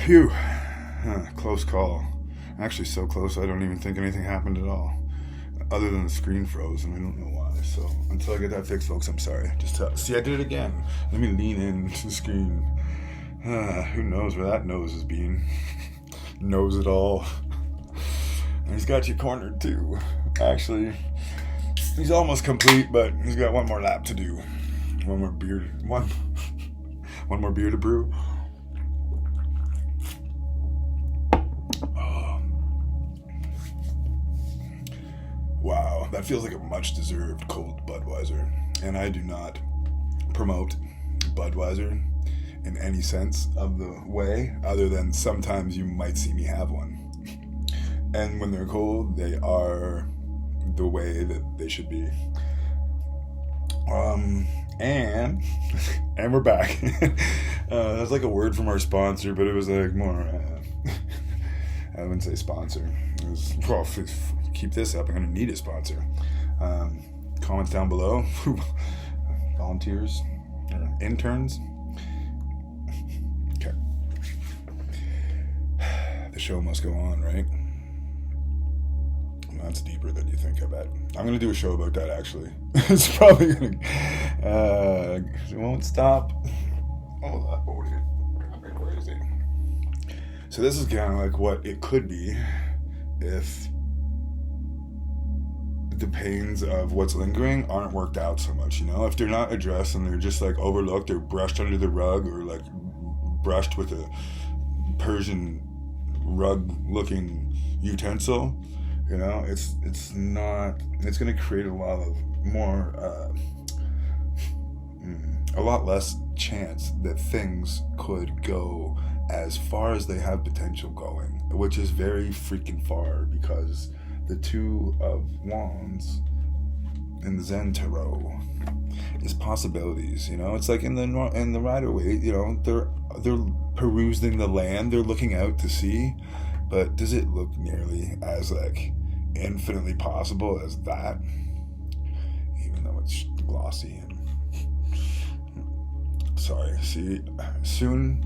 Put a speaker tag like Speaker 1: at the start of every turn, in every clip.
Speaker 1: Phew. Close call. Actually, so close I don't even think anything happened at all. Other than the screen froze, and I don't know why. So until I get that fixed, folks, I'm sorry. See, I did it again. Let me lean into the screen. Who knows where that nose is being? Knows it all. And he's got you cornered too. Actually, he's almost complete, but he's got one more lap to do. One more beer to brew. Wow, that feels like a much-deserved cold Budweiser. And I do not promote Budweiser in any sense of the way, other than sometimes you might see me have one. And when they're cold, they are the way that they should be. And we're back. That's like a word from our sponsor, but it was like more, I wouldn't say sponsor. It was, well, keep this up, I'm going to need a sponsor. Comments down below. Volunteers, interns. Okay. The show must go on, right? That's deeper than you think, I bet. I'm going to do a show about that, actually. It's probably going to... it won't stop. Where is it? So this is kind of like what it could be if the pains of what's lingering aren't worked out so much, you know? If they're not addressed and they're just like overlooked or brushed under the rug or like brushed with a Persian rug-looking utensil, you know, it's going to create a lot less chance that things could go as far as they have potential going, which is very freaking far, because the Two of Wands in the Zen Tarot is possibilities, you know? It's like in the Rider-Waite, you know, they're perusing the land, they're looking out to sea, but does it look nearly as like infinitely possible as that? Even though it's glossy and sorry. See, soon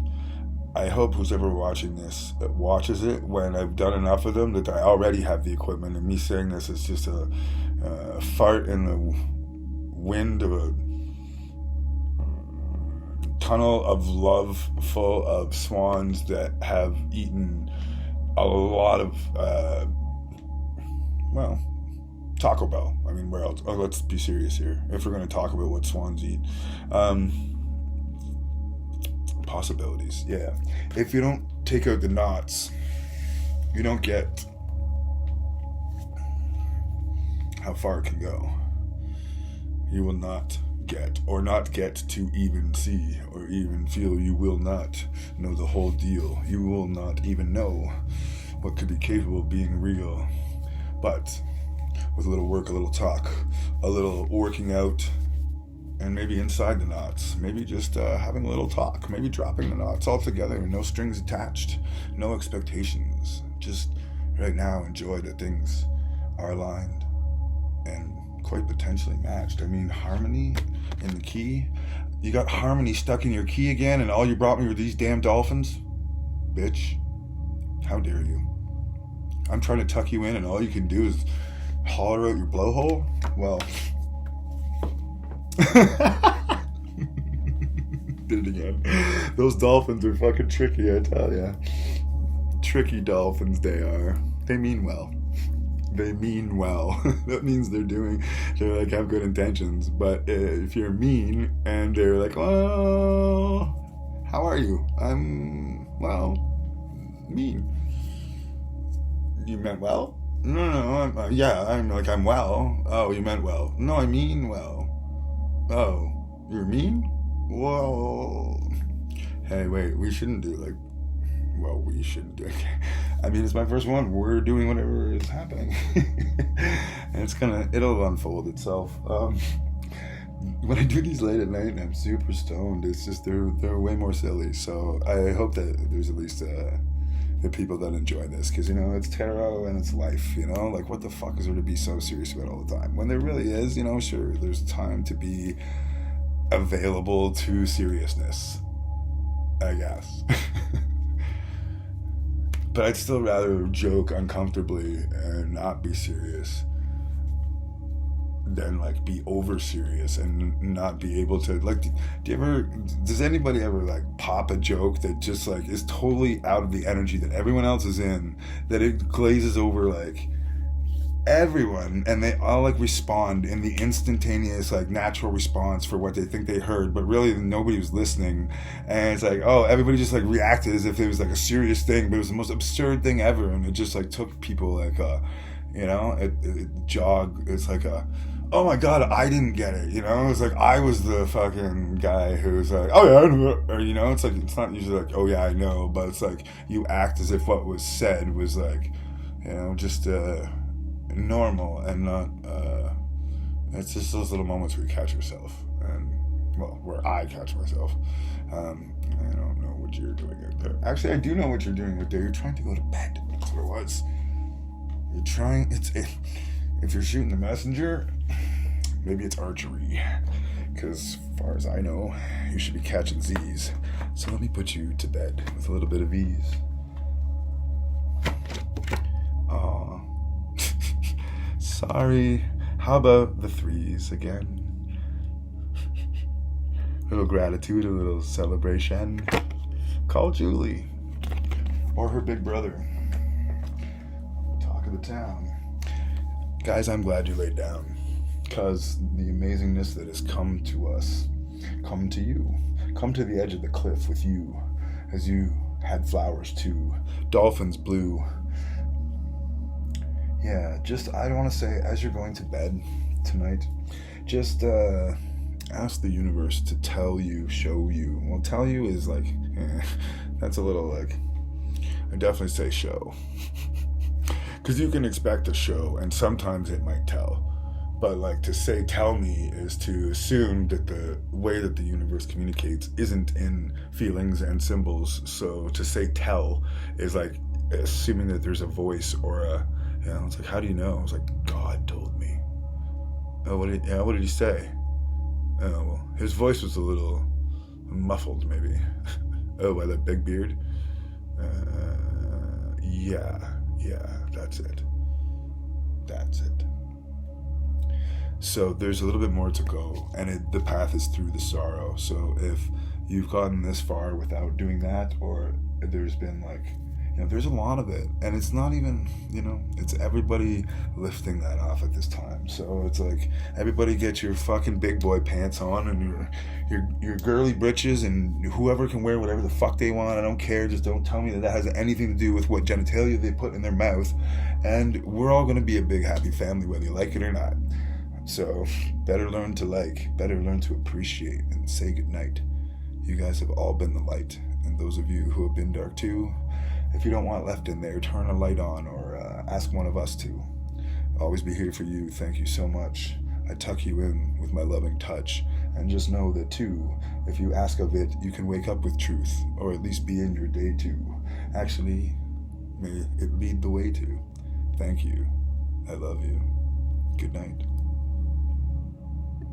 Speaker 1: I hope who's ever watching this watches it when I've done enough of them that I already have the equipment, and me saying this is just a fart in the wind of a tunnel of love full of swans that have eaten a lot of Taco Bell. I mean, where else? Oh, let's be serious here. If we're going to talk about what swans eat. Possibilities, yeah. If you don't take out the knots, you don't get how far it can go. You will not get to even see or even feel. You will not know the whole deal. You will not even know what could be capable of being real. But with a little work, a little talk, a little working out, and maybe inside the knots, maybe just having a little talk, maybe dropping the knots altogether, no strings attached, no expectations. Just right now enjoy that things are aligned and quite potentially matched. I mean, harmony in the key. You got harmony stuck in your key again, and all you brought me were these damn dolphins? Bitch. How dare you? I'm trying to tuck you in, and all you can do is holler out your blowhole? Well... Did it again. Those dolphins are fucking tricky, I tell ya. Tricky dolphins they are. They mean well. They mean well. That means they're like have good intentions. But if you're mean and they're like, oh, how are you? I'm, well, mean. You meant well? No, I'm well. Oh, you meant well. No, I mean well. Oh, you're mean? Whoa. Hey, wait, we shouldn't do like... Well, we shouldn't do it. I mean, it's my first one. We're doing whatever is happening. And it'll unfold itself. When I do these late at night and I'm super stoned, it's just, they're way more silly. So I hope that there's at least the people that enjoy this, because, you know, it's tarot and it's life, you know, like what the fuck is there to be so serious about all the time when there really is, you know? Sure, there's time to be available to seriousness, I guess. But I'd still rather joke uncomfortably and not be serious than like be over serious and not be able to like. Does anybody ever like pop a joke that just like is totally out of the energy that everyone else is in, that it glazes over like everyone, and they all like respond in the instantaneous like natural response for what they think they heard, but really nobody was listening, and it's like, oh, everybody just like reacted as if it was like a serious thing, but it was the most absurd thing ever, and it just like took people like it's like a, oh my god, I didn't get it, you know? It's like I was the fucking guy who's like, oh yeah, I know, or you know, it's like, it's not usually like, oh yeah, I know, but it's like you act as if what was said was like, you know, just normal and not. It's just those little moments where you catch yourself, and well, where I catch myself. I don't know what you're doing out there. Actually, I do know what you're doing out there. You're trying to go to bed. That's what it was. You're trying. If you're shooting the messenger, maybe it's archery, because as far as I know, you should be catching Z's. So let me put you to bed with a little bit of ease. Aw. Sorry. How about the threes again? A little gratitude, a little celebration. Call Julie. Or her big brother. Talk of the town. Guys, I'm glad you laid down, because the amazingness that has come to us, come to you, come to the edge of the cliff with you, as you had flowers too, dolphins blew. Yeah, just, I want to say, as you're going to bed tonight, just ask the universe to tell you, show you. Well, tell you is like, that's a little like, I definitely say show. Because you can expect a show, and sometimes it might tell. But like to say tell me is to assume that the way that the universe communicates isn't in feelings and symbols. So to say tell is like assuming that there's a voice or a, you know, it's like, how do you know? I was like, God told me. Oh, what did he say? Oh, well, his voice was a little muffled, maybe. Oh, by that big beard? Yeah, that's it. So there's a little bit more to go, and the path is through the sorrow. So if you've gotten this far without doing that, or there's been like, you know, there's a lot of it, and it's not even, you know, it's everybody lifting that off at this time. So it's like, everybody get your fucking big boy pants on, and your girly britches, and whoever can wear whatever the fuck they want. I don't care. Just don't tell me that has anything to do with what genitalia they put in their mouth. And we're all going to be a big happy family, whether you like it or not. So better learn to like, better learn to appreciate, and say goodnight. You guys have all been the light, and those of you who have been dark too, if you don't want left in there, turn a light on, or ask one of us to. I'll always be here for you. Thank you so much. I tuck you in with my loving touch, and just know that too, if you ask of it, you can wake up with truth, or at least be in your day too. Actually, may it lead the way to. Thank you. I love you. Good night.